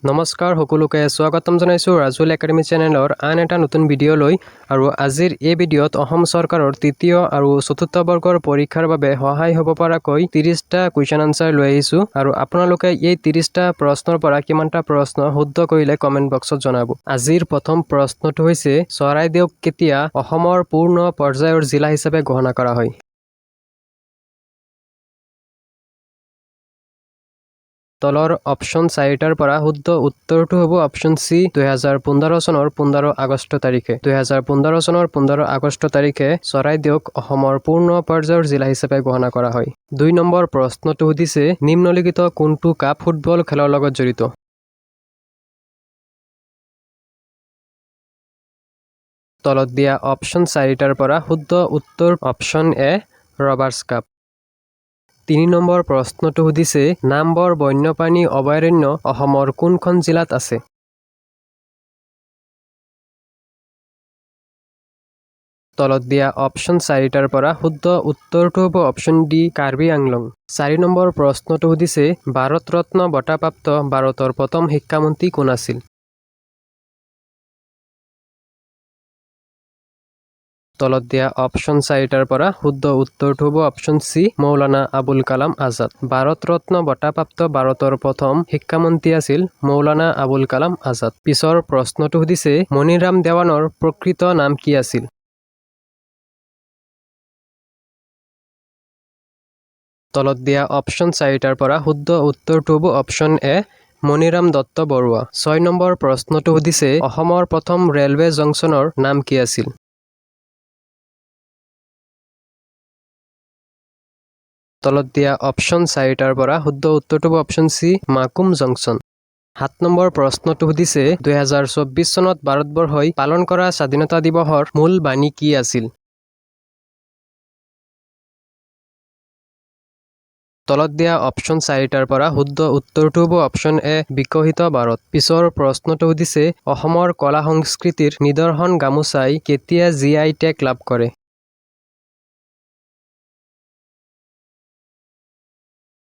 নমস্কাৰ সকলোকে স্বাগতম জনাইছোঁ ৰাজুল একাডেমি চেনেলৰ আন এটা নতুন ভিডিঅ'লৈ আৰু আজিৰ এই ভিডিঅ'ত অসম চৰকাৰৰ তৃতীয় আৰু চতুৰ্থ বৰ্গৰ পৰীক্ষাৰ বাবে সহায় হ'ব পৰাকৈ 30টা কুৱেশ্যন আনসাৰ লৈ আহিছোঁ আৰু আপোনালোকে এই 30টা প্ৰশ্নৰ পৰা কিমানটা প্ৰশ্ন শুদ্ধ কৰিলে কমেন্ট বক্সত জনাব। আজিৰ প্ৰথম প্ৰশ্নটো হৈছে চৰাইদেউক কেতিয়া অসমৰ পূৰ্ণ পৰ্যায়ৰ জিলা হিচাপে ঘোষণা কৰা হয়? তলৰ অপশ্যন 4টাৰ পৰা শুদ্ধ উত্তৰটো হ'ব অপশ্যন চি 2015 চনৰ 15 আগষ্ট তাৰিখে। 2015 চনৰ 15 আগষ্ট তাৰিখে চৰাইদেউক অসমৰ পূৰ্ণ পৰ্যায়ৰ জিলা হিচাপে ঘোষণা কৰা হয়। 2 নম্বৰ প্ৰশ্নটো সুধিছে নিম্নলিখিত কোনটো কাপ ফুটবল খেলৰ লগত জড়িত? তলত দিয়া অপশ্যন 4টাৰ পৰা শুদ্ধ উত্তৰ অপশ্যন এ ৰবাৰ্ছ কাপ। 3 নম্বৰ প্ৰশ্নটো সুধিছে নামবৰ বন্যপ্ৰাণী অভয়াৰণ্য অসমৰ কোনখন জিলাত আছে? তলত দিয়া অপশ্যন 4টাৰ পৰা শুদ্ধ উত্তৰটো হ'ব option D Karbi Anglong. 4 number প্ৰশ্নটো সুধিছে ভাৰত ৰত্ন বঁটাপ্ৰাপ্ত ভাৰতৰ প্ৰথম শিক্ষামন্ত্ৰী কোন আছিল? তলত দিয়া অপশ্যন 4টাৰ পৰা শুদ্ধ উত্তৰটো হ'ব অপশ্যন চি মৌলানা আবুল কালাম আজাদ। ভাৰত ৰত্ন বঁটাপ্ৰাপ্ত ভাৰতৰ প্ৰথম শিক্ষামন্ত্ৰী আছিল মৌলানা আবুল কালাম আজাদ। পিছৰ প্ৰশ্নটো সুধিছে মনিৰাম দেৱানৰ প্ৰকৃত নাম কি আছিল? তলত দিয়া অপশ্যন 4টাৰ পৰা শুদ্ধ উত্তৰটো হ'ব option A Maniram Dutta Baruah. 6 number প্ৰশ্নটো সুধিছে অসমৰ প্ৰথম ৰেলৱে জংচনৰ নাম কি আছিল? তলত দিয়া অপশ্যন 4টাৰ পৰা শুদ্ধ উত্তৰটো হ'ব option C Makum junction. 7 number প্ৰশ্নটো সুধিছে 2024 চনত ভাৰতবৰ্ষই পালন কৰা স্বাধীনতা দিৱসৰ মূল বাণী কি আছিল? তলত দিয়া অপশ্যন 4টাৰ পৰা শুদ্ধ উত্তৰটো হ'ব অপশ্যন এ বিকশিত ভাৰত। পিছৰ প্ৰশ্নটো সুধিছে অসমৰ কলা সংস্কৃতিৰ নিদৰ্শন গামোচাই কেতিয়া GI টেগ লাভ কৰে?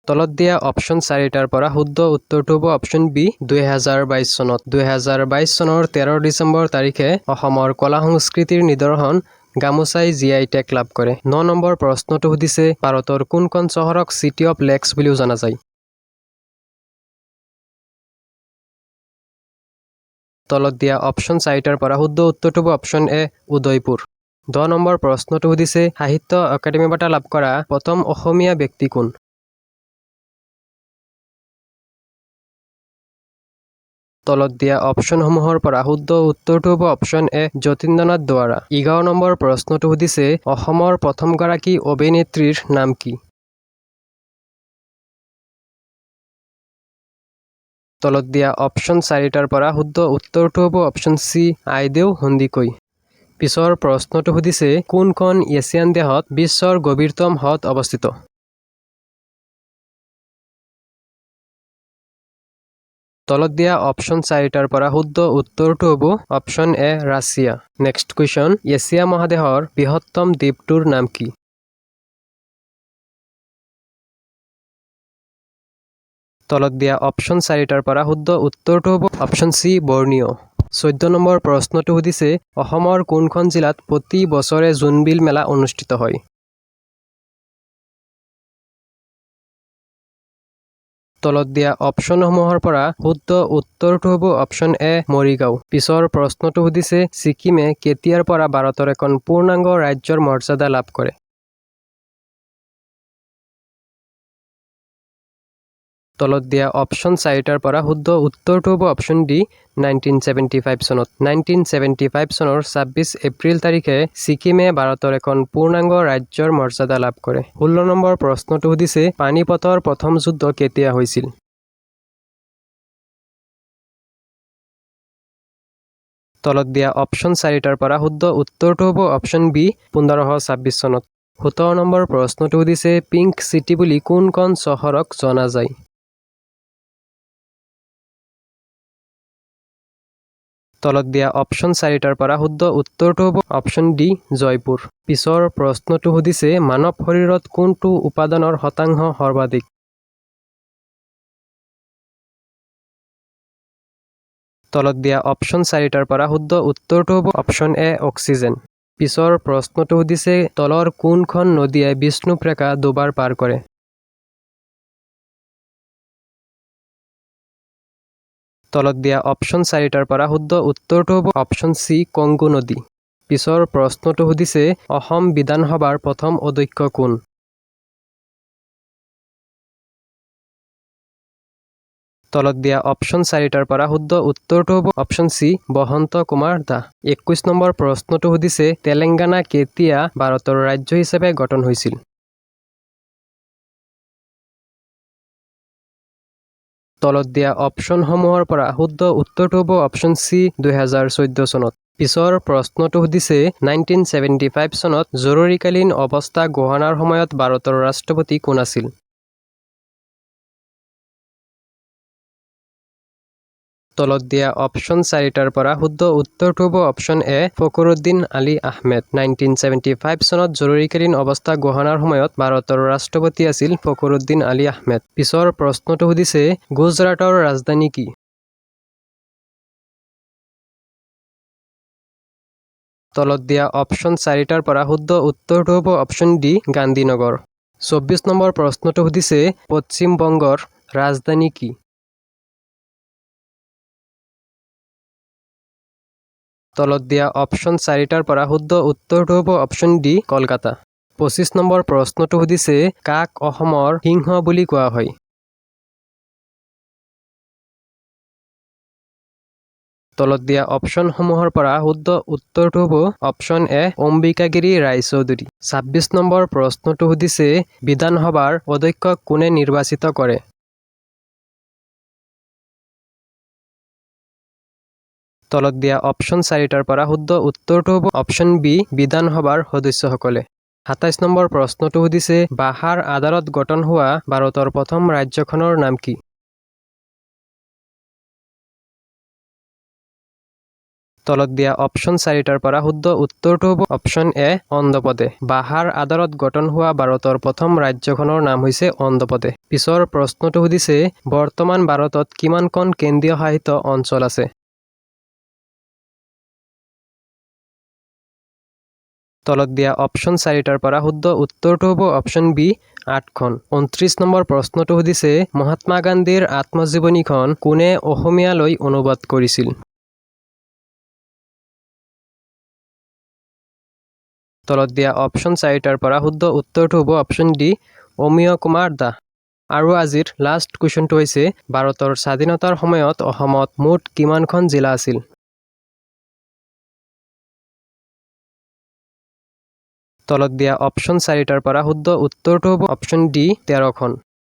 তলত দিয়া অপশ্যন 4টাৰ পৰা শুদ্ধ উত্তৰটো হ'ব অপশ্যন বি 2022 চনত। 2022 চনৰ 13 ডিচেম্বৰ তাৰিখে অসমৰ কলা সংস্কৃতিৰ নিদৰ্শন গামোচাই GI টেগ লাভ কৰে। 9 নম্বৰ প্ৰশ্নটো সুধিছে ভাৰতৰ কোনখন চহৰক চিটি অফ লেকছ বুলিও জনা যায়? তলত দিয়া অপশ্যন 4টাৰ পৰা শুদ্ধ উত্তৰটো হ'ব অপশ্যন এ উদয়পুৰ। 10 নম্বৰ প্ৰশ্নটো সুধিছে সাহিত্য অকাডেমি বঁটা লাভ কৰা প্ৰথম অসমীয়া ব্যক্তি কোন? তলত দিয়া অপশ্যনসমূহৰ পৰা শুদ্ধ উত্তৰটো হ'ব option A Jatindranath Duwara. 11 number প্ৰশ্নটো সুধিছে অসমৰ প্ৰথমগৰাকী অভিনেত্ৰীৰ নাম কি? তলত দিয়া অপশ্যন 4টাৰ পৰা শুদ্ধ উত্তৰটো হ'ব অপশ্যন চি আইদেউ সন্দিকৈ। পিছৰ প্ৰশ্নটো সুধিছে কোনখন এছিয়ান দেশত বিশ্বৰ গভীৰতম হ্ৰদ অৱস্থিত? তলত দিয়া অপশ্যন 4টাৰ পৰা শুদ্ধ উত্তৰটো হ'ব অপশ্যন এ ৰাছিয়া। নেক্সট কুৱেশ্যন এছিয়া মহাদেশৰ বৃহত্তম দ্বীপটোৰ নাম কি? তলত দিয়া অপশ্যন 4টাৰ পৰা শুদ্ধ উত্তৰটো হ'ব অপশ্যন চি বৰ্ণিঅ'। 14 নম্বৰ প্ৰশ্নটো সুধিছে অসমৰ কোনখন জিলাত প্ৰতি বছৰে জোনবিল মেলা অনুষ্ঠিত হয়? তলত দিয়া অপশ্যনসমূহৰ পৰা শুদ্ধ উত্তৰটো হ'ব অপশ্যন এ মৰিগাঁও। পিছৰ প্ৰশ্নটো সুধিছে ছিকিমে কেতিয়াৰ পৰা ভাৰতৰ এখন পূৰ্ণাংগ ৰাজ্যৰ মৰ্যাদা লাভ কৰে? তলত দিয়া অপশ্যন 4টাৰ পৰা শুদ্ধ উত্তৰটো হ'ব অপশ্যন ডি 1975 চনত। 1975 চনৰ 26 এপ্ৰিল তাৰিখে ছিকিমে ভাৰতৰ এখন পূৰ্ণাংগ ৰাজ্যৰ মৰ্যাদা লাভ কৰে। 16 নম্বৰ প্ৰশ্নটো সুধিছে পানিপথৰ প্ৰথম যুদ্ধ কেতিয়া হৈছিল? তলত দিয়া অপশ্যন 4টাৰ পৰা শুদ্ধ উত্তৰটো হ'ব অপশ্যন বি 1526 চনত। 17 নম্বৰ প্ৰশ্নটো সুধিছে পিংক চিটি বুলি কোনখন চহৰক জনা যায়? তলত দিয়া অপশ্যন 4টাৰ পৰা শুদ্ধ উত্তৰটো হ'ব অপশ্যন ডি জয়পুৰ। পিছৰ প্ৰশ্নটো সুধিছে মানৱ শৰীৰত কোনটো উপাদানৰ শতাংশ সৰ্বাধিক? তলত দিয়া অপশ্যন 4টাৰ পৰা শুদ্ধ উত্তৰটো হ'ব অপশ্যন এ অক্সিজেন। পিছৰ প্ৰশ্নটো সুধিছে তলৰ কোনখন নদীয়ে বিষ্ণুপ্ৰেখা দুবাৰ পাৰ কৰে? তলত দিয়া অপশ্যন 4টাৰ পৰা শুদ্ধ উত্তৰটো হ'ব অপশ্যন চি কংগো নদী। পিছৰ প্ৰশ্নটো সুধিছে অসম বিধানসভাৰ প্ৰথম অধ্যক্ষ কোন? তলত দিয়া অপশ্যন 4টাৰ পৰা শুদ্ধ উত্তৰটো হ'ব অপশ্যন চি বসন্ত কুমাৰ দাস। 21 নম্বৰ প্ৰশ্নটো সুধিছে তেলেংগানা কেতিয়া ভাৰতৰ ৰাজ্য হিচাপে গঠন হৈছিল? তলত দিয়া অপশ্যনসমূহৰ পৰা শুদ্ধ উত্তৰটো হ'ব অপশ্যন চি 2014 চনত। পিছৰ প্ৰশ্নটো সুধিছে 1975 চনত জৰুৰীকালীন অৱস্থা ঘোষণাৰ সময়ত ভাৰতৰ ৰাষ্ট্ৰপতি কোন আছিল? তলত দিয়া অপশ্যন 4টাৰ পৰা শুদ্ধ উত্তৰটো হ'ব অপশ্যন এ ফখৰুদ্দিন আলী আহমেদ। 1975 চনত জৰুৰীকালীন অৱস্থা ঘোষণাৰ সময়ত ভাৰতৰ ৰাষ্ট্ৰপতি আছিল ফখৰুদ্দিন আলী আহমেদ। পিছৰ প্ৰশ্নটো সুধিছে গুজৰাটৰ ৰাজধানী কি? তলত দিয়া অপশ্যন 4টাৰ পৰা শুদ্ধ উত্তৰটো হ'ব অপশ্যন ডি গান্ধীনগৰ। 24 নম্বৰ প্ৰশ্নটো সুধিছে পশ্চিম বংগৰ ৰাজধানী কি? তলত দিয়া অপশ্যন 4টাৰ পৰা শুদ্ধ উত্তৰটো হ'ব অপশ্যন ডি কলকাতা। 25 নম্বৰ প্ৰশ্নটো সুধিছে কাক অসমৰ সিংহ বুলি কোৱা হয়? তলত দিয়া অপশ্যনসমূহৰ পৰা শুদ্ধ উত্তৰটো হ'ব option A Ambikagiri Raichoudhury. 26 number প্ৰশ্নটো সুধিছে বিধানসভাৰ অধ্যক্ষক কোনে নিৰ্বাচিত কৰে? তলত দিয়া অপশ্যন 4টাৰ পৰা শুদ্ধ উত্তৰটো হ'ব অপশ্যন বি বিধানসভাৰ সদস্যসকলে। 27 নম্বৰ প্ৰশ্নটো সুধিছে বাহাৰ আদালত গঠন হোৱা ভাৰতৰ প্ৰথম ৰাজ্যখনৰ নাম কি? তলত দিয়া অপশ্যন 4টাৰ পৰা শুদ্ধ উত্তৰটো হ'ব অপশ্যন এ অন্ধ্ৰপ্ৰদেশ। বাহাৰ আদালত গঠন হোৱা ভাৰতৰ প্ৰথম ৰাজ্যখনৰ নাম হৈছে অন্ধ্ৰপ্ৰদেশ। পিছৰ প্ৰশ্নটো সুধিছে বৰ্তমান ভাৰতত কিমানখন কেন্দ্ৰীয় শাসিত অঞ্চল আছে? তলত দিয়া অপশ্যন 4টাৰ পৰা শুদ্ধ উত্তৰটো হ'ব অপশ্যন বি 8খন। 29 নম্বৰ প্ৰশ্নটো সুধিছে মহাত্মা গান্ধীৰ আত্মজীৱনীখন কোনে অসমীয়ালৈ অনুবাদ কৰিছিল? তলত দিয়া অপশ্যন 4টাৰ পৰা শুদ্ধ উত্তৰটো হ'ব অপশ্যন ডি অমিয় কুমাৰ দাস। আৰু আজিৰ লাষ্ট কুৱেশ্যনটো হৈছে ভাৰতৰ স্বাধীনতাৰ সময়ত অসমত মুঠ কিমানখন জিলা আছিল? তলত দিয়া অপশ্যন 4টাৰ পৰা শুদ্ধ উত্তৰটো হ'ব অপশ্যন ডি 13খন।